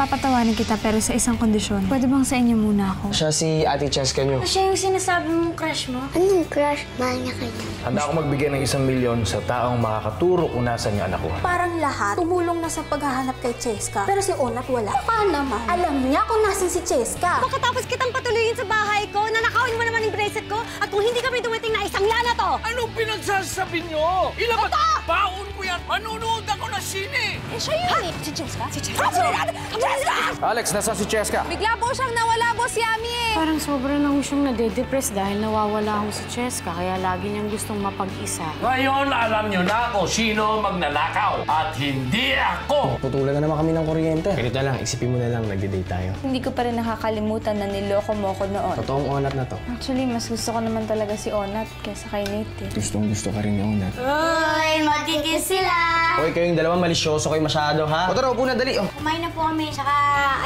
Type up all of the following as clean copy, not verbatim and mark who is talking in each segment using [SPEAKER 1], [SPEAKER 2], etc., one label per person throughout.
[SPEAKER 1] Papatawanin kita pero sa isang kondisyon. Pwede bang sa inyo muna ako?
[SPEAKER 2] Siya si Ate Cheska nyo.
[SPEAKER 1] Siya yung sinasabi mong crush mo?
[SPEAKER 3] Anong crush? Mahal niya kayo.
[SPEAKER 4] Handa ako magbigay ng 1 milyon sa taong makakaturo kung nasan yung anak ko.
[SPEAKER 5] Parang lahat tumulong na sa paghahanap kay Cheska. Pero si Onat wala. Paano naman? Alam niya kung nasan si Cheska.
[SPEAKER 6] Pagkatapos kitang patuloyin sa bahay ko, nanakawin mo naman yung bracelet ko, at kung hindi kami dumating na isang lana to!
[SPEAKER 7] Anong pinagsasabi nyo? Ilaban! Baon ko yan! Manunood ako ng sine!
[SPEAKER 6] Eh, siya yun eh! Si Cheska? Si Cheska! Cheska!
[SPEAKER 4] Alex, nasa si Cheska?
[SPEAKER 6] Bigla po siyang nawala, Boss Yami eh!
[SPEAKER 8] Parang sobra na ho siyang nade-depress dahil nawawala ho si Cheska, kaya lagi niyang gustong mapag-isa.
[SPEAKER 7] Ngayon, alam nyo na kung sino magnanakaw at hindi ako!
[SPEAKER 2] Putulan na naman kami ng kuryente. Ganito lang, isipin mo na lang, nagde-date tayo.
[SPEAKER 1] Hindi ko pa rin nakakalimutan na niloko mo ko noon.
[SPEAKER 2] Totoong Onat na to.
[SPEAKER 1] Actually, mas gusto ko naman talaga si Onat kaysa kay Nate.
[SPEAKER 2] Gustong-gusto ka rin ni Onat.
[SPEAKER 3] Uy, magkikis sila!
[SPEAKER 2] Hoy, kayong dalawa malisyoso kayo masyado, ha? O tara, upo na, dali. Oh.
[SPEAKER 3] Kumain na po kami, saka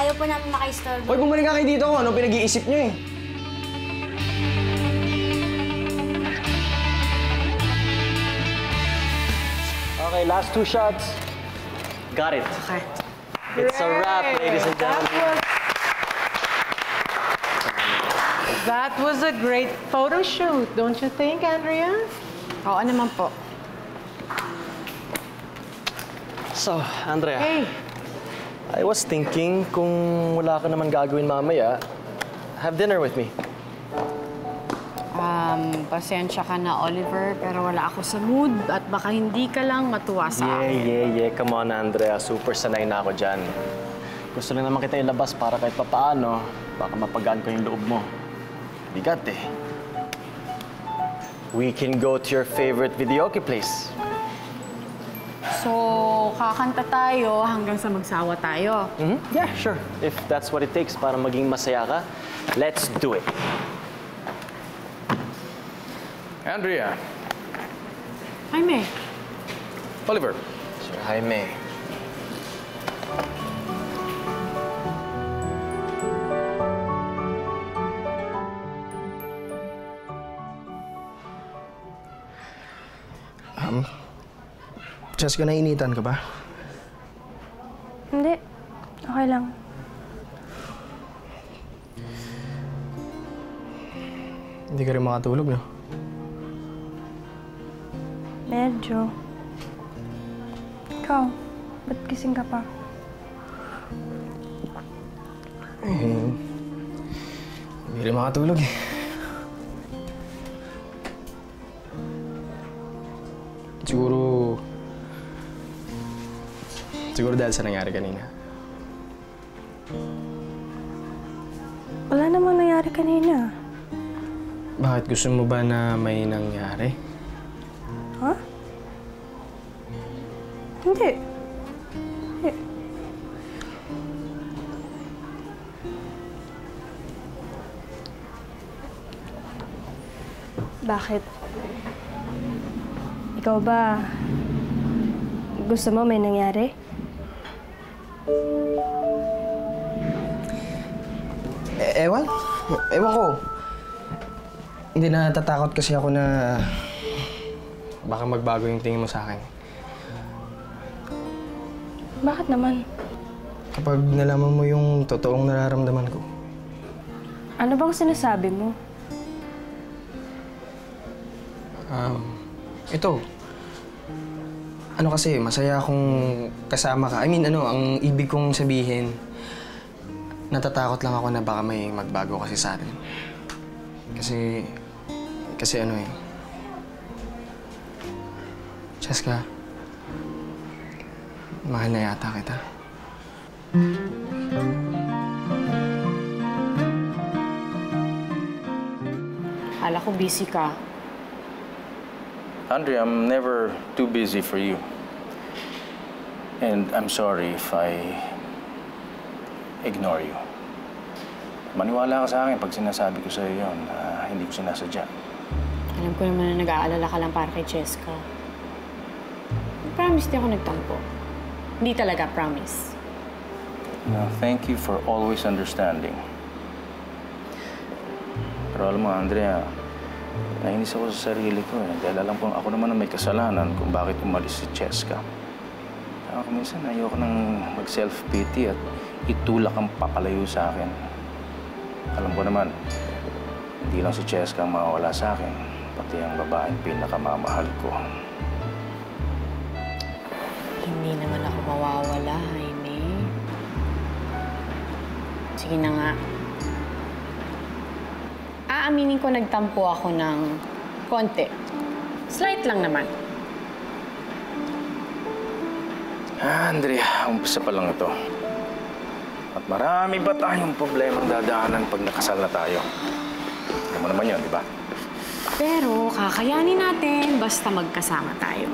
[SPEAKER 3] ayaw po namin makaistorbo.
[SPEAKER 2] Hoy, bumalik ka kayo dito. Ano pinag-iisip nyo eh?
[SPEAKER 9] Okay, last 2 shots. Got it.
[SPEAKER 8] Okay.
[SPEAKER 9] It's a wrap, ladies and gentlemen.
[SPEAKER 10] That was a great photo shoot, don't you think, Andrea?
[SPEAKER 8] Oo naman po.
[SPEAKER 9] So, Andrea.
[SPEAKER 10] Hey.
[SPEAKER 9] I was thinking, kung wala ka naman gagawin mamaya, have dinner with me.
[SPEAKER 8] Pasensya ka na, Oliver, pero wala ako sa mood at baka hindi ka lang matuwa sa akin.
[SPEAKER 9] Yeah. Come on, Andrea. Super sanay na ako dyan. Gusto lang naman kita ilabas para kahit papaano, baka mapagaan ko yung loob mo. Bigat eh. We can go to your favorite videoke place.
[SPEAKER 8] So, kakanta tayo hanggang sa magsawa tayo.
[SPEAKER 9] Yeah, sure. If that's what it takes para maging masaya ka, let's do it.
[SPEAKER 4] Andrea.
[SPEAKER 8] Jaime.
[SPEAKER 4] Oliver.
[SPEAKER 2] Sir Jaime. Cheska, nainitan ka ba?
[SPEAKER 1] Hindi. Okay lang.
[SPEAKER 2] Hindi ka rin makatulog, no?
[SPEAKER 1] Medyo. Ikaw, ba't gising ka pa?
[SPEAKER 2] Hindi rin makatulog eh. Siguro dahil sa nangyari kanina.
[SPEAKER 1] Wala namang nangyari kanina.
[SPEAKER 2] Bakit gusto mo ba na may nangyari?
[SPEAKER 1] Ha? Hindi. Hindi. Bakit? Ikaw ba, gusto mo may nangyari?
[SPEAKER 2] Ewan ko. Hindi, natatakot kasi ako na baka magbago yung tingin mo sa akin.
[SPEAKER 1] Bakit naman?
[SPEAKER 2] Kapag nalaman mo yung totoong nararamdaman ko.
[SPEAKER 1] Ano bang sinasabi mo?
[SPEAKER 2] Ito. Ano kasi, masaya akong kasama ka. Ang ibig kong sabihin, natatakot lang ako na baka may magbago kasi sa atin. Kasi Cheska, mahal na yata kita.
[SPEAKER 8] Akala ko busy ka.
[SPEAKER 4] Andrea, I'm never too busy for you. And I'm sorry if I ignore you. Maniwala ka sa akin pag sinasabi ko sa'yo yun na hindi ko sinasadya.
[SPEAKER 8] Alam ko naman na nag-aalala ka lang para kay Cheska. Promise di ako nagtampo. Hindi talaga, promise.
[SPEAKER 4] No, thank you for always understanding. Pero alam mo, Andrea, nainis ako sa sarili ko eh. Dahil alam kong ako naman ang may kasalanan kung bakit umalis si Cheska. Saka minsan ayoko nang mag-self-pity at itulak ang papalayo sa akin. Alam ko naman, hindi lang si Cheska ang mawawala sa akin, pati ang babaeng pinakamamahal ko.
[SPEAKER 8] Hindi naman ako mawawala, Jaime. Sige na nga. Aaminin ko nagtampo ako ng konti. Slight lang naman.
[SPEAKER 4] Andrea, umpisa pa lang ito. At marami pa tayong problemang dadaanan pag nakasal na tayo. Alam mo naman yun, di ba?
[SPEAKER 8] Pero kakayanin natin basta magkasama tayo.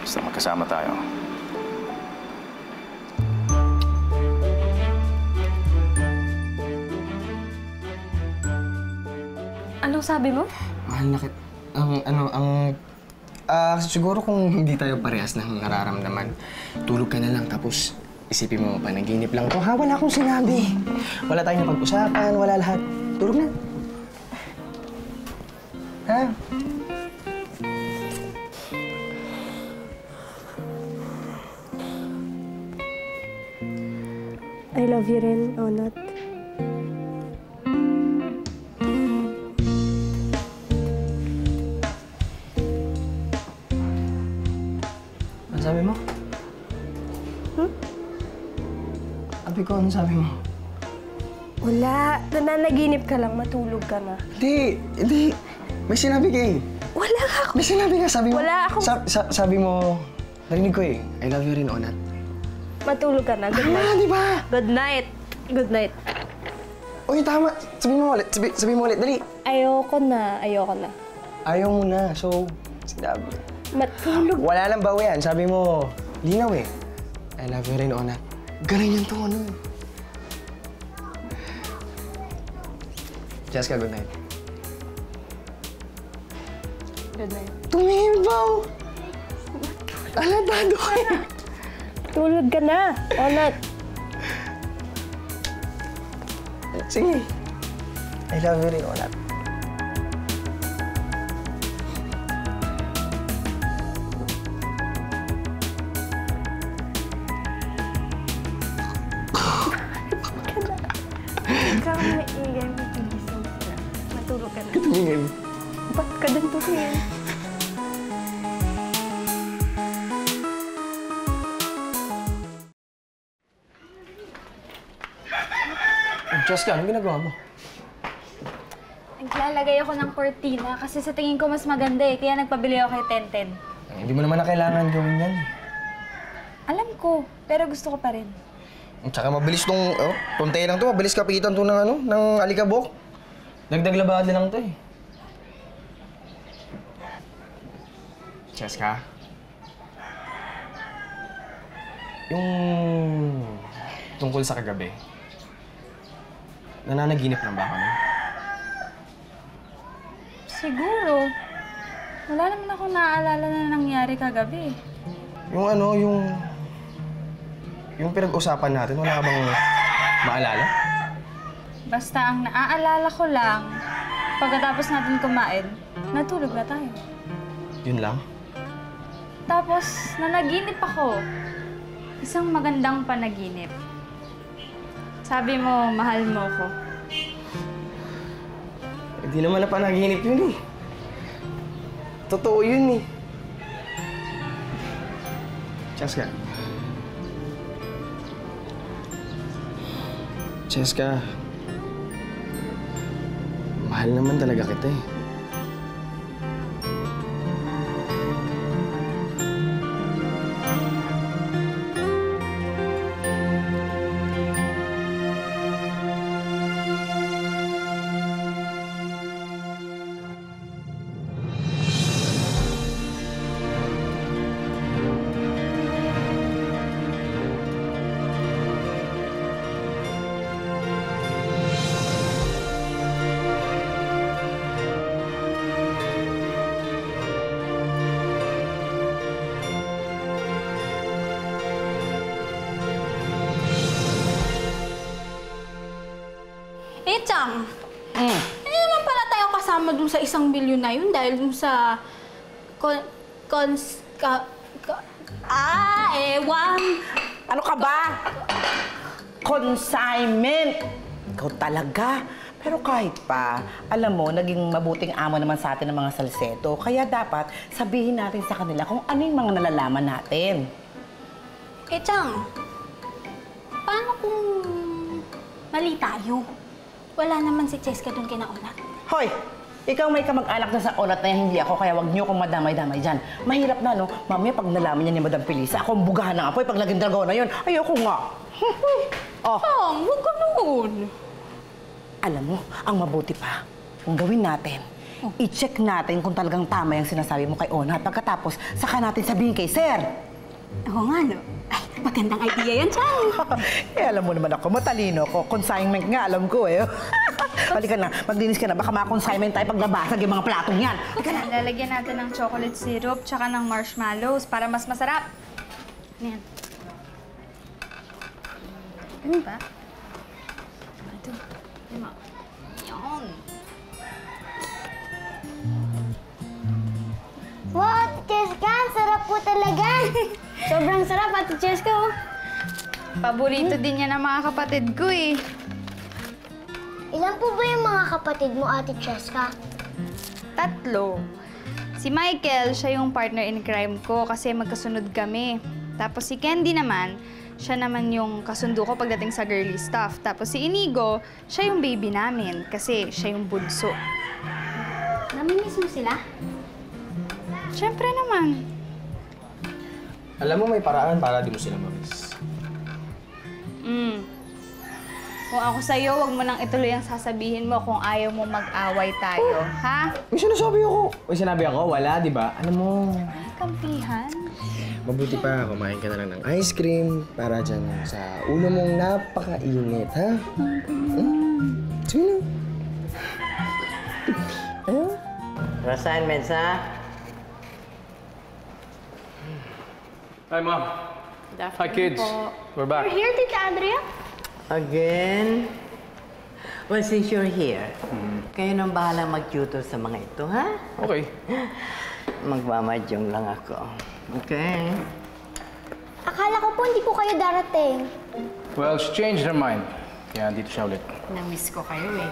[SPEAKER 4] Basta magkasama tayo.
[SPEAKER 1] Anong sabi mo?
[SPEAKER 2] Mahal na siguro kung hindi tayo parehas ng nararamdaman, tulog ka na lang tapos isipin mo, panaginip lang to. Ha, wala akong sinabi. Wala tayong napag-usapan, wala lahat. Tulog na. Ha?
[SPEAKER 1] I love you rin, Onat.
[SPEAKER 2] Ano sabi mo? Sabi ko, ano sabi mo?
[SPEAKER 1] Wala. Nananaginip ka lang, matulog ka na.
[SPEAKER 2] Hindi. May sinabi ka eh.
[SPEAKER 1] Wala ako.
[SPEAKER 2] May sinabi ka, sabi mo.
[SPEAKER 1] Wala akong...
[SPEAKER 2] Sabi mo, narinig ko eh, I love you rin, Onat.
[SPEAKER 1] Matulog ka na. Good night.
[SPEAKER 2] Di ba?
[SPEAKER 1] Good night. Good night.
[SPEAKER 2] Uy, tama. Sabi mo ulit. Sabi mo ulit, dali.
[SPEAKER 1] Ayoko na.
[SPEAKER 2] Ayaw mo na, so, sinabi.
[SPEAKER 1] Matulog.
[SPEAKER 2] Wala nang bawi yan. Sabi mo, linaw eh. I love you rin, Onat. Ganun yung tono. Jessica, good night.
[SPEAKER 1] Good night.
[SPEAKER 2] Tumibaw! Alatado ka na.
[SPEAKER 1] Tulog ka na, Onat.
[SPEAKER 2] Sige. I love you rin, Onat.
[SPEAKER 1] Ikaw may ingay mo, gigising sila. Matulog ka na.
[SPEAKER 2] Tumingay mo.
[SPEAKER 1] Ba't ka din tumingin?
[SPEAKER 2] Jessica, anong ginagawa mo?
[SPEAKER 5] Naglalagay ako ng cortina kasi sa tingin ko mas maganda eh. Kaya nagpabili ako kay Tenten.
[SPEAKER 2] Hindi mo naman na kailangan gawin yan.
[SPEAKER 5] Alam ko, pero gusto ko pa rin.
[SPEAKER 2] Tsaka mabilis tong, tuntay lang to, mabilis kapitan to ng alikabok. Dagdag labahad na lang to eh. Cheska? Yung tungkol sa kagabi, nananaginip lang ba ako nun?
[SPEAKER 5] Siguro. Wala naman ako naaalala na nangyari kagabi.
[SPEAKER 2] Yung pinag-usapan natin, wala ka bang maalala?
[SPEAKER 5] Basta ang naaalala ko lang, pagkatapos natin kumain, natulog na tayo.
[SPEAKER 2] Yun lang?
[SPEAKER 5] Tapos, nanaginip ako. Isang magandang panaginip. Sabi mo, mahal mo ko.
[SPEAKER 2] Hindi naman na panaginip yun eh. Totoo yun eh. Cheska. Cheska. Mahal naman talaga kita eh.
[SPEAKER 5] Chang, hindi naman pala tayo kasama dun sa 1 milyon na yun dahil dun sa...
[SPEAKER 6] Bewang!
[SPEAKER 11] Ano ka ba? Consignment! Ikaw talaga. Pero kahit pa, alam mo, naging mabuting amo naman sa atin ng mga salseto. Kaya dapat sabihin natin sa kanila kung ano yung mga nalalaman natin.
[SPEAKER 5] Chang, paano kung mali tayo? Wala naman si Cheska doon kina Onat.
[SPEAKER 11] Hoy! Ikaw may kamag-anak na sa Onat na yan, hindi ako, kaya wag niyo kong madamay-damay dyan. Mahirap na, no? Mamaya pag nalaman niya ni Madam Felisa, ako ang bugahan ng apoy pag naging dragona yun. Ayoko nga.
[SPEAKER 5] Chang, huwag ka noon.
[SPEAKER 11] Alam mo, ang mabuti pa, kung gawin natin, i-check natin kung talagang tama yung sinasabi mo kay Onat. Pagkatapos, saka natin sabihin kay Sir.
[SPEAKER 5] Oo nga, no? Ay, magandang idea yan, Chang.
[SPEAKER 11] Alam mo naman ako, matalino ko. Consignment nga, alam ko eh. Halika na, maglinis ka na. Baka ma-consignment tayo pag nabasag yung mga platong yan.
[SPEAKER 12] Lalagyan natin ng chocolate syrup tsaka ng marshmallows para mas masarap. Ayan. Ano ba? Ito. Lima. Yan.
[SPEAKER 3] Wow, Cheska, ang sarap po talaga. Sobrang sarap, Ate Cheska.
[SPEAKER 12] Paborito din yan ng mga kapatid ko eh.
[SPEAKER 3] Ilan po ba yung mga kapatid mo, Ate Cheska?
[SPEAKER 12] 3. Si Michael, siya yung partner in crime ko kasi magkasunod kami. Tapos si Candy naman, siya naman yung kasundo ko pagdating sa girly stuff. Tapos si Inigo, siya yung baby namin kasi siya yung bunso.
[SPEAKER 3] Namimiss mo sila?
[SPEAKER 12] Siyempre naman.
[SPEAKER 2] Alam mo, may paraan para di mo sila mamiss.
[SPEAKER 12] Kung ako sa'yo, huwag mo nang ituloy ang sasabihin mo kung ayaw mo mag-away tayo, ha?
[SPEAKER 2] May sinasabi ako. May sinabi ako, wala, di ba? Alam mo,
[SPEAKER 12] Ay, kampihan.
[SPEAKER 2] mabuti pa, kumain ka na lang ng ice cream para dyan sa ulo mong napakainit, ha? Sige na. Ayun.
[SPEAKER 13] Assignments, ha?
[SPEAKER 4] Hi, Mom. Hi, kids. We're back.
[SPEAKER 3] You're here, Tita Andrea?
[SPEAKER 13] Again? Well, since you're here, kayo nang bahala mag-tutor sa mga ito, ha?
[SPEAKER 4] Okay.
[SPEAKER 13] Magmamadyong lang ako. Okay?
[SPEAKER 3] Akala ko po hindi po kayo darating.
[SPEAKER 4] Well, she changed her mind. Kaya dito siya ulit.
[SPEAKER 8] Na-miss ko kayo eh.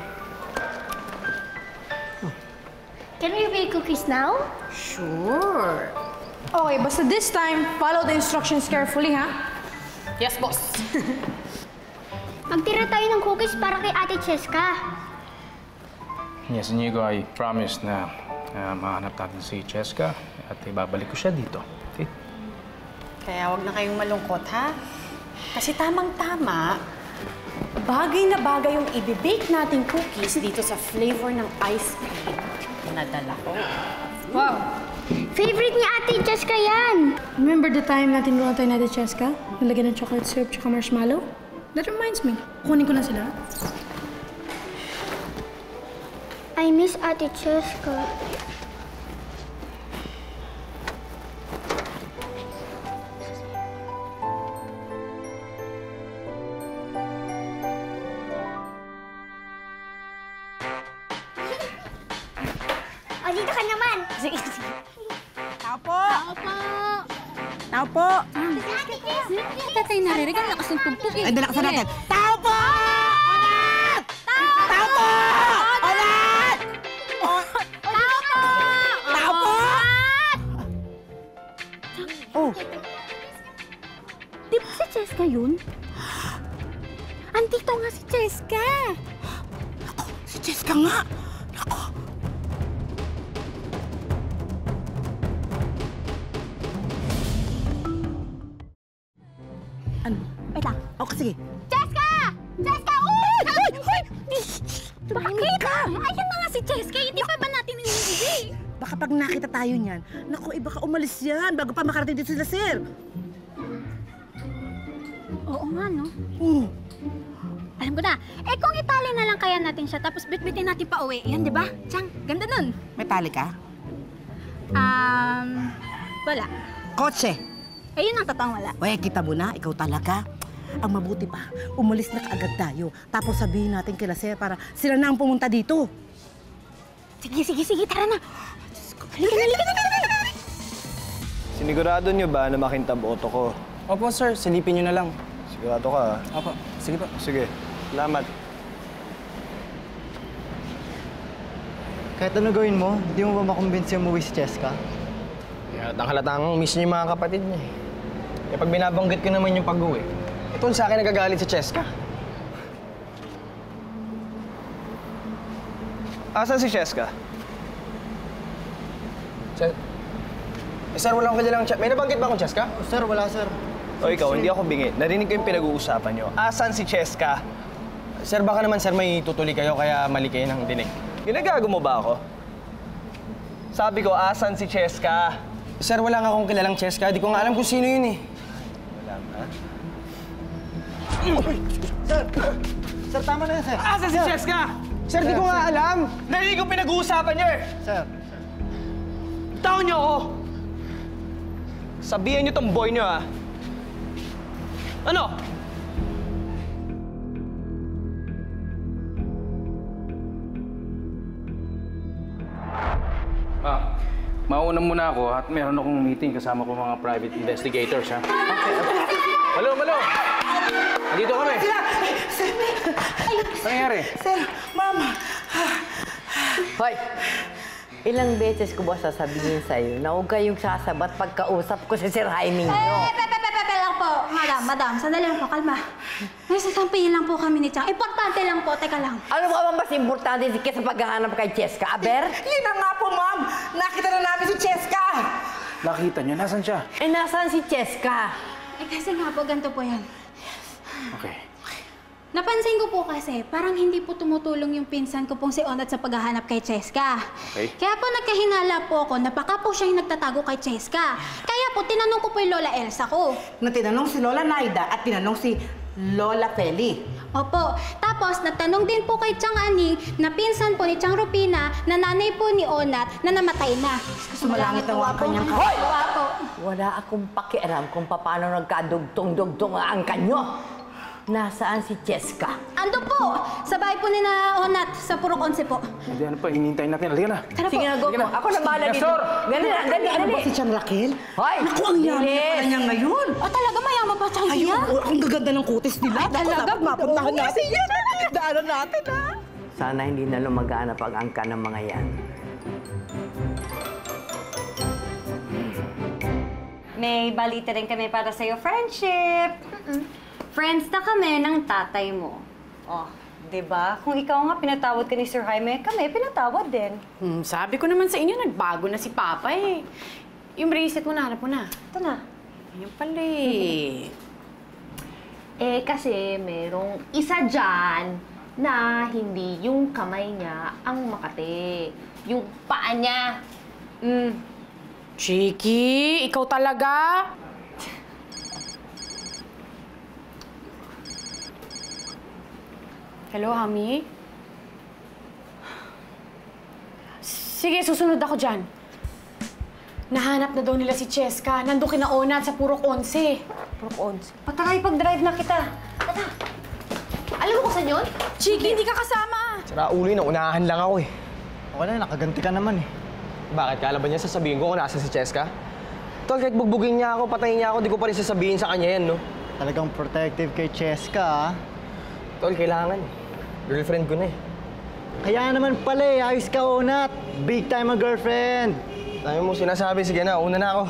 [SPEAKER 3] Can we bake cookies now?
[SPEAKER 8] Sure.
[SPEAKER 6] Okay, basta this time, follow the instructions carefully, ha?
[SPEAKER 8] Yes, boss.
[SPEAKER 3] Magtira tayo ng cookies para kay Ate Cheska.
[SPEAKER 4] Yes, Inigo, I promised na mahanap natin si Cheska at ibabalik ko siya dito. Okay?
[SPEAKER 8] Kaya wag na kayong malungkot, ha? Kasi tamang-tama, bagay na bagay yung ibibake nating cookies dito sa flavor ng ice cream na dala ko.
[SPEAKER 3] Wow! Favorite ni Ate Cheska yan!
[SPEAKER 6] Remember the time natin luwan tayo na Ate Cheska? Nalagyan ng chocolate syrup tsaka marshmallow? That reminds me. Kunin ko na sila.
[SPEAKER 3] I miss Ate Cheska. O, dito ka naman!
[SPEAKER 5] Sige, sige.
[SPEAKER 11] Tao po!
[SPEAKER 5] Tao po!
[SPEAKER 11] Tao po!
[SPEAKER 5] Kita tayo naririgan. Lakas ng tugtog eh.
[SPEAKER 11] Ay, dala ka sa natin. Tao po! Onat! Tao po! Onat!
[SPEAKER 5] Tao po!
[SPEAKER 11] Tao po! Oh,
[SPEAKER 5] Di ba si Cheska yun? Andito nga si Cheska.
[SPEAKER 11] si Cheska nga! Naku! Ano?
[SPEAKER 5] Wait lang.
[SPEAKER 11] Okay, sige.
[SPEAKER 5] Cheska! Cheska! Uy! Uy! Bakit? Ayun na nga si Cheska. Hindi pa ba natin nililibi?
[SPEAKER 11] Baka pag nakita tayo niyan, naku, iba ka umalis yan bago pa makarating dito sila, sir.
[SPEAKER 5] Oo nga, no?
[SPEAKER 11] Oh.
[SPEAKER 5] Alam ko na. Eh kung itali na lang kaya natin siya tapos bitbitin natin pa uwi. Yan, di ba? Chang, ganda nun.
[SPEAKER 11] May tali ka?
[SPEAKER 5] Wala.
[SPEAKER 11] Kotse!
[SPEAKER 5] Eh, yun ang totoong wala.
[SPEAKER 11] Uy, kita mo na, ikaw talaga. Ang mabuti pa, umalis na kaagad tayo. Tapos sabihin natin kila sir para sila na ang pumunta dito.
[SPEAKER 5] Sige, sige, sige. Tara na. Halika na, halika na, halika na.
[SPEAKER 9] Sinigurado niyo ba na makintab auto ko?
[SPEAKER 2] Opo, sir. Silipin niyo na lang.
[SPEAKER 9] Sigurado ka, ha?
[SPEAKER 2] Opo. Sige po.
[SPEAKER 9] Sige. Salamat. Kahit ano gawin mo, hindi mo ba makumbinsi umuwi si Cheska?
[SPEAKER 2] Kaya halatang miss niya yung mga kapatid niya eh. Kaya pag binabanggit ko naman yung pag-uwi, ito sa akin nagagalit si Cheska.
[SPEAKER 9] Asan si Cheska?
[SPEAKER 2] Sir, wala akong kilalang Cheska. May nabanggit ba akong Cheska?
[SPEAKER 9] Sir, wala, sir. O ikaw, hindi ako bingi. Narinig ko yung pinag-uusapan nyo. Asan si Cheska?
[SPEAKER 2] Sir, baka naman sir may tutuli kayo kaya mali kayo ng dinig.
[SPEAKER 9] Ginagago mo ba ako? Sabi ko, asan si Cheska?
[SPEAKER 2] Sir, wala nga akong kilalang Cheska. Di ko nga alam kung sino yun eh.
[SPEAKER 9] Wala ka? Sir! Sir, tama na yan, sir.
[SPEAKER 2] Asan si Cheska? Sir, di ko nga alam.
[SPEAKER 9] Narinig ko pinag-uusapan nyo eh! Sir.
[SPEAKER 2] Taon niyo ako.
[SPEAKER 9] Sabihan nyo tong boy nyo, ha? Ano?
[SPEAKER 4] Mauna muna ako at meron akong meeting kasama ko mga private investigators, ha? Okay. Malo! Nandito kami!
[SPEAKER 11] Sir!
[SPEAKER 4] Ano nangyari?
[SPEAKER 11] Sir, Mama!
[SPEAKER 13] Hoy! Ilang beses ko ba sasabihin sa'yo na huwag kayong sasabat pagkausap ko si Sir Jaime nyo?
[SPEAKER 5] Pepe lang po. Madam, sandali lang po, kalma. May sasampayin lang po kami ni Chang. Importante lang po, teka lang.
[SPEAKER 13] Ano ba bang mas importante sa paghahanap kay Cheska, Aber?
[SPEAKER 11] Yun na nga po, Ma'am! Nakita na namin si Cheska!
[SPEAKER 4] Nakita niyo, nasan siya?
[SPEAKER 13] Eh, nasaan si Cheska?
[SPEAKER 5] Kasi nga po, ganito po yan.
[SPEAKER 4] Okay.
[SPEAKER 5] Napansin ko po kasi, parang hindi po tumutulong yung pinsan ko pong si Onat sa paghahanap kay Cheska.
[SPEAKER 4] Okay.
[SPEAKER 5] Kaya po nagkahinala po ako na baka po siya yung nagtatago kay Cheska. Kaya po, tinanong ko po yung Lola Elsa ko.
[SPEAKER 11] Na tinanong si Lola Naida at tinanong si Lola Feli.
[SPEAKER 5] Opo. Tapos, nagtanong din po kay Chang Aning na pinsan po ni Chang Rupina na nanay po ni Onat na namatay na.
[SPEAKER 11] Sumalangit na ang kanyang
[SPEAKER 5] Hoy! Po.
[SPEAKER 13] Wala akong pakialam kung paano nagkadugtong-dugtong ang kanyo. Nasaan si Cheska?
[SPEAKER 5] Ando po! Sa bahay po ni na Onat, sa Purok 11 po.
[SPEAKER 4] Hindi, ano pa? Hinintayin natin. Halika na.
[SPEAKER 5] Tara po.
[SPEAKER 13] Sige na, go po. Ako na bahala dito. Dali na, dali.
[SPEAKER 11] Ano ba si Chang Raquel?
[SPEAKER 13] Hoy!
[SPEAKER 11] Naku, ang yaman pala niya ngayon.
[SPEAKER 5] Talaga mayaman pa Chang
[SPEAKER 11] Ayun,
[SPEAKER 5] siya?
[SPEAKER 11] ang gaganda ng kutis nila.
[SPEAKER 5] Talaga?
[SPEAKER 11] Mapuntahan natin yan. Daanan natin, ha?
[SPEAKER 13] Sana hindi na lumagana pag-angka ng mga yan.
[SPEAKER 14] May balita rin kami para sa'yo, friendship. Friends na kami ng tatay mo. Oh, di ba? Kung ikaw nga pinatawad ka ni Sir Jaime, kami pinatawad din.
[SPEAKER 8] Sabi ko naman sa inyo, nagbago na si Papa eh. Yung bracelet mo, nahanap mo na.
[SPEAKER 14] Ito na.
[SPEAKER 8] Ayun pala eh.
[SPEAKER 15] Kasi merong isa dyan na hindi yung kamay niya ang makate. Yung paa niya.
[SPEAKER 8] Chiki, ikaw talaga? Hello, Hami? Sige, susunod ako dyan. Nahanap na daw nila si Cheska. Nandun kina Onat sa Purok 11.
[SPEAKER 14] Purok 11. Patara, ipag-drive na kita. Tara. Alam mo kung saan yun?
[SPEAKER 8] Chiki, hindi ka kasama.
[SPEAKER 2] Sira ulo yun, unahan lang ako eh.
[SPEAKER 9] Okay na, nakaganti ka naman eh.
[SPEAKER 2] Bakit? Kala ba niya sasabihin ko kung nasa si Cheska? Tol, kahit bugbugin niya ako, patayin niya ako, di ko pa rin sasabihin sa kanya yan, no?
[SPEAKER 9] Talagang protective kay Cheska, ha?
[SPEAKER 2] Tol, kailangan. Girlfriend ko na eh.
[SPEAKER 9] Kaya naman pala eh, ayos ka, Onat. Big time ang girlfriend.
[SPEAKER 2] Dami mo sinasabi, sige na, una na ako.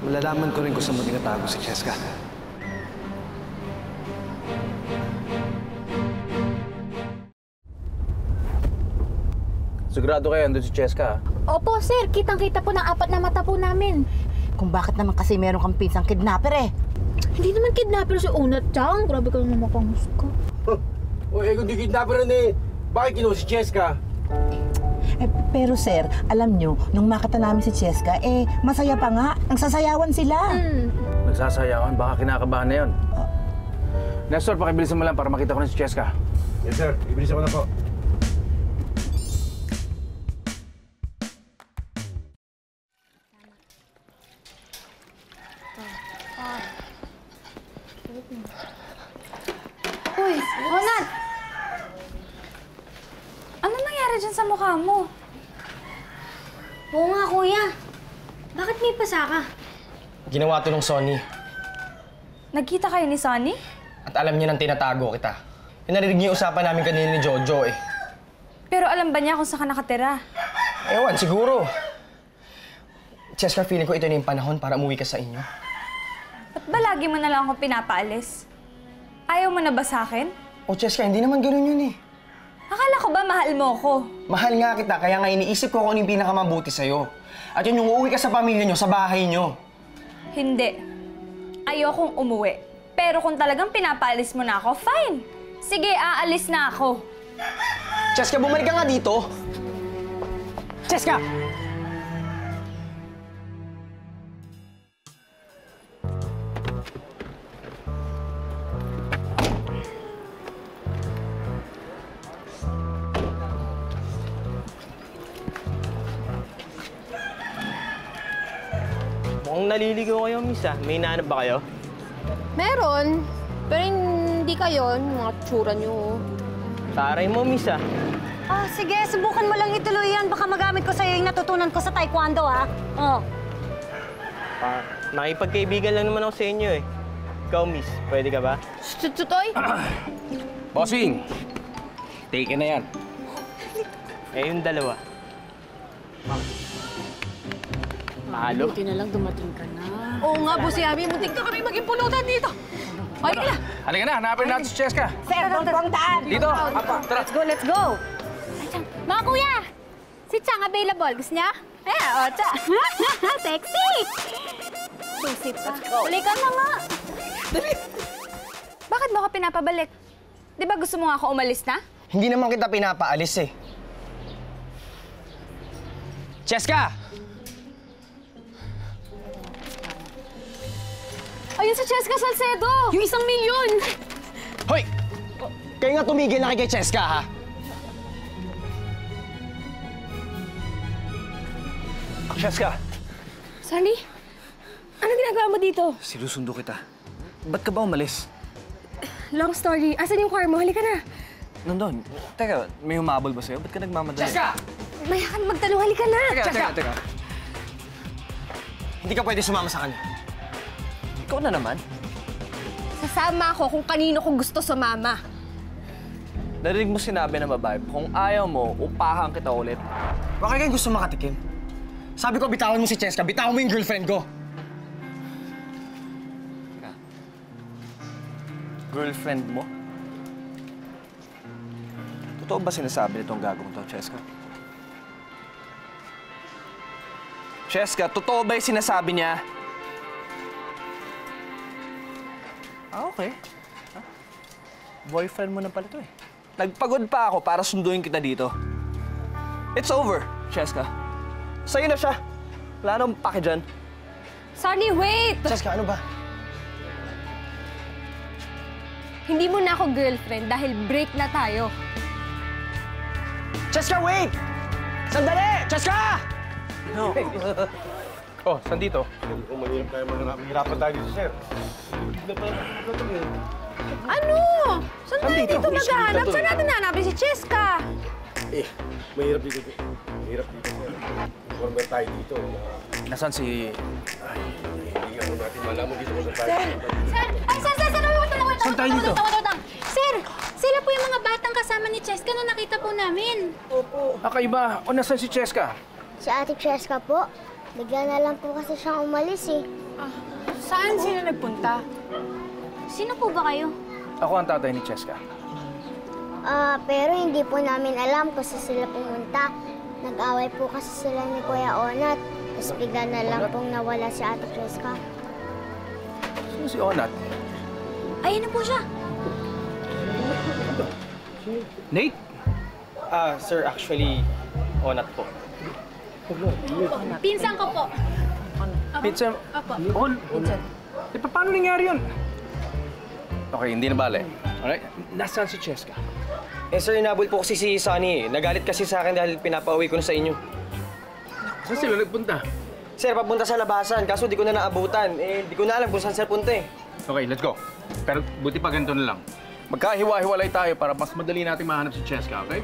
[SPEAKER 16] Malalaman ko rin kung saan mo tinatago si Cheska.
[SPEAKER 4] Sigurado kayo, andun si Cheska, ha?
[SPEAKER 5] Opo, sir. Kitang-kita po ng 4 na mata po namin.
[SPEAKER 11] Kung bakit naman kasi meron kang pinsang kidnapper eh.
[SPEAKER 5] Hindi naman kidnapper si Onat, Chang. Grabe ka naman makamuska.
[SPEAKER 7] Kung di kidnapper na bakit kinuha si Cheska?
[SPEAKER 11] Pero sir, alam nyo, nung makita namin si Cheska, masaya pa nga. Nagsasayawan sila.
[SPEAKER 4] Nagsasayawan? Baka kinakabahan na yun. Nestor, pakibilisan mo lang para makita ko na si Cheska.
[SPEAKER 16] Yes, sir. Ibilisan ko na po.
[SPEAKER 5] Uy, Onat! Ano nangyari
[SPEAKER 12] nangyari dyan sa mukha mo?
[SPEAKER 5] Oo nga, kuya. Bakit may pasa ka?
[SPEAKER 2] Ginawa to ng Sonny.
[SPEAKER 12] Nagkita kayo ni Sonny?
[SPEAKER 2] At alam niya nang tinatago kita. Narinig niyo yung usapan namin kanina ni Jojo eh.
[SPEAKER 12] Pero alam ba niya kung saan ka nakatira?
[SPEAKER 2] Ewan, siguro. Cheska, feeling ko ito na yung panahon para umuwi ka sa inyo.
[SPEAKER 12] Ba't ba lagi mo na lang ako pinapaalis? Ayaw mo na ba sa akin?
[SPEAKER 2] O Cheska, hindi naman ganun yun eh.
[SPEAKER 12] Akala ko ba mahal mo ko?
[SPEAKER 2] Mahal nga kita, kaya nga iniisip ko kung ano yung pinakamabuti sa'yo. At yun yung uuwi ka sa pamilya nyo, sa bahay nyo.
[SPEAKER 12] Hindi. Ayokong umuwi. Pero kung talagang pinapaalis mo na ako, fine. Sige, aalis na ako.
[SPEAKER 2] Cheska, bumalik ka nga dito. Cheska!
[SPEAKER 17] Mukhang naliligaw kayo, miss ah. May hinahanap ba kayo?
[SPEAKER 15] Meron. Pero hindi kayo, yung mga tsura niyo.
[SPEAKER 17] Taray mo, miss ah.
[SPEAKER 14] Ah, sige, subukan mo lang ituloy yan. Baka magamit ko sa'yo yung natutunan ko sa taekwondo, ah. Oh.
[SPEAKER 17] Nakipagkaibigan lang naman ako sa inyo eh. Ikaw, miss, pwede ka ba?
[SPEAKER 15] Tutoy?
[SPEAKER 4] Bossing! Take na yan.
[SPEAKER 17] Eh, yung dalawa. Mahalo?
[SPEAKER 8] Buti na lang dumating ka na.
[SPEAKER 15] Oo nga, Boss Yami. Muntik na kami maging pulutan dito. Okay na.
[SPEAKER 4] Halika na, hanapin natin si Cheska.
[SPEAKER 14] Sir, ang daan.
[SPEAKER 4] Dito, apa, tara.
[SPEAKER 14] Let's go.
[SPEAKER 5] Mga kuya! Si Chang available. Gusto niya? Ayan, o, Chang. Sexy! Susi pa. Halika na nga.
[SPEAKER 12] Bakit mo ako pinapabalik? Di ba gusto mo nga ako umalis na?
[SPEAKER 2] Hindi naman kita pinapaalis eh. Cheska!
[SPEAKER 15] Ayun si Cheska Salcedo! Yung 1 milyon!
[SPEAKER 2] Hoy! Kayo nga tumigil na kay Cheska, ha?
[SPEAKER 16] Cheska!
[SPEAKER 15] Sunny? Anong ginagawa mo dito?
[SPEAKER 16] Sinusundo kita. Ba't ka ba umalis?
[SPEAKER 15] Long story. Asan yung car mo? Halika na.
[SPEAKER 16] Nandun. Teka, may humabol ba sa'yo? Ba't ka nagmamadali?
[SPEAKER 2] Cheska!
[SPEAKER 15] Mayakan magtanong. Halika na.
[SPEAKER 2] Teka. Hindi ka pwede sumama sa kanya.
[SPEAKER 16] Ikaw na naman.
[SPEAKER 15] Sasama ako kung kanino ko gusto sumama.
[SPEAKER 16] Narinig mo sinabi ng babae, kung ayaw mo, upahan kita ulit.
[SPEAKER 2] Baka kayo gusto makatikim. Sabi ko, bitawan mo si Cheska. Bitawan mo yung girlfriend ko.
[SPEAKER 16] Girlfriend mo? Totoo ba sinasabi nitong gagawin to, Cheska? Cheska, totoo ba yung sinasabi niya? Ah, okay. Boyfriend mo na pala to eh. Nagpagod pa ako para sunduin kita dito. It's over, Cheska. Sa'yo na siya. Wala nang pake dyan.
[SPEAKER 15] Sunny, wait!
[SPEAKER 2] Cheska, ano ba?
[SPEAKER 15] Hindi mo na ako girlfriend dahil break na tayo.
[SPEAKER 2] Cheska, wait! Sandali! Cheska!
[SPEAKER 16] No.
[SPEAKER 4] Oh, saan dito?
[SPEAKER 16] Mahirapan tayo dito, sir.
[SPEAKER 15] Ano? Saan tayo dito maghahanap? Saan natin hanapin si Cheska?
[SPEAKER 16] Mahirap dito. Mahirap dito, sir. Former tayo dito.
[SPEAKER 4] Nasaan si...
[SPEAKER 16] Hindi ako natin malaman dito kung saan tayo.
[SPEAKER 5] Sir! Ay, sir!
[SPEAKER 4] Saan tayo dito?
[SPEAKER 5] Sir! Sila po yung mga batang kasama ni Cheska na nakita po namin.
[SPEAKER 16] Opo.
[SPEAKER 4] Kakaiba. O, nasaan si Cheska?
[SPEAKER 3] Si Ate Cheska po. Bigla na lang po kasi siyang umalis eh.
[SPEAKER 8] Saan sila nagpunta?
[SPEAKER 5] Sino po ba kayo?
[SPEAKER 4] Ako ang tatay ni Cheska.
[SPEAKER 3] Pero hindi po namin alam kung saan sila pumunta. Nag-away po kasi sila ni Kuya Onat. Tapos bigla na lang pong nawala si Ate Cheska.
[SPEAKER 4] Sino si Onat?
[SPEAKER 5] Ayun na po siya.
[SPEAKER 4] Nate?
[SPEAKER 2] Sir, actually, Onat po.
[SPEAKER 5] Pinsan ko po.
[SPEAKER 4] Pinsan?
[SPEAKER 5] Opo.
[SPEAKER 4] Pinsan. Eh, paano nangyari yun? Okay, hindi na bale. Alright? Nasaan si Cheska?
[SPEAKER 2] Eh, sir, inabol po kasi si Sunny. Nagalit kasi sa akin dahil pinapauwi ko na sa inyo.
[SPEAKER 4] Saan sila nagpunta?
[SPEAKER 2] Sir, papunta sa labasan. Kaso di ko na naabutan. Eh, di ko na alam kung saan sir punta eh.
[SPEAKER 4] Okay, let's go. Pero buti pa ganito na lang. magkahiwa-hiwalay tayo para mas madali natin mahanap si Cheska, okay?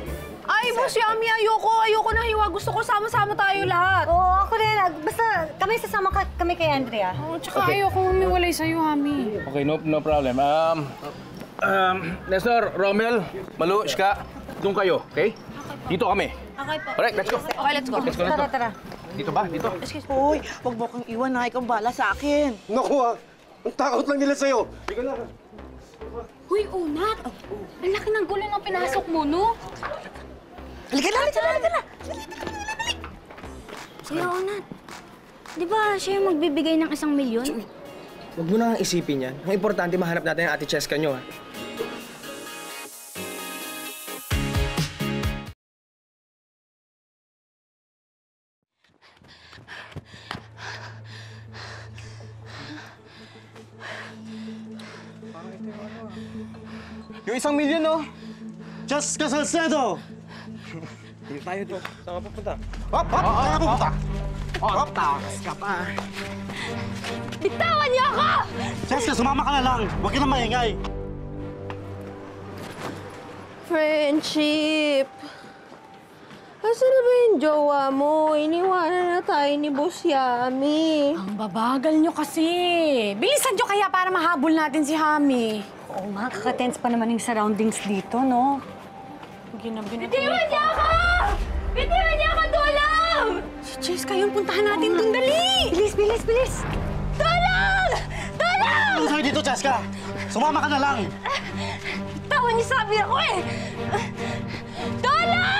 [SPEAKER 8] Ay, Boss Yami, ayoko na hiwa. Gusto ko sama-sama tayo lahat.
[SPEAKER 14] Oo, ako rin. Basta kami sasama kami kay Andrea.
[SPEAKER 8] Oo, tsaka ayoko humiwalay sa'yo, Hami.
[SPEAKER 4] Okay, no problem. Nestor, Romel, Malu, Shka, doon kayo, okay? Dito kami.
[SPEAKER 8] Okay po.
[SPEAKER 4] Alright, let's go.
[SPEAKER 8] Okay, let's go.
[SPEAKER 4] Let's go.
[SPEAKER 14] Tara.
[SPEAKER 4] Dito ba? Dito.
[SPEAKER 18] Uy, wag mo kang iwan na. Ikaw bala sa akin.
[SPEAKER 19] Naku ah! Ang takot lang nila sa'yo. Ikaw na.
[SPEAKER 5] Huy, Unat! Ang laki ng gulo ng pinasok mo, no?
[SPEAKER 18] Halika na!
[SPEAKER 3] Kuya Onat, di ba siya yung magbibigay ng 1 milyon?
[SPEAKER 2] Huwag mo na isipin yan. Ang importante, mahanap natin ang ate Cheska nyo, ha?
[SPEAKER 19] Yung 1 milyon, no? Cheska Salcedo! Hindi tayo to. Saan ka pupunta? Hop! Saan ka pupunta? Hop! Takas ka pa.
[SPEAKER 5] Bitawan niyo ako!
[SPEAKER 19] Cheska, sumama ka na lang. Huwag ka na maingay.
[SPEAKER 15] Friendship. Asan na ba yung jowa mo? Iniwanan na tayo ni Boss Yami.
[SPEAKER 8] Ang babagal nyo kasi. Bilisan nyo kaya para mahabol natin si Hami.
[SPEAKER 14] Oo nga, kaka-tense pa naman yung surroundings dito, no?
[SPEAKER 8] Ginabi na
[SPEAKER 5] Bitiwan niyo ako! Bitiwan niyo ako! Tulong!
[SPEAKER 8] Si Cheska yun, puntahan natin dun, dali!
[SPEAKER 14] Bilis!
[SPEAKER 5] Tulong! Tulong!
[SPEAKER 19] Ano sa'yo dito, Cheska? Sumama ka na lang.
[SPEAKER 5] Bitawan niyo sabi ako eh! Tulong!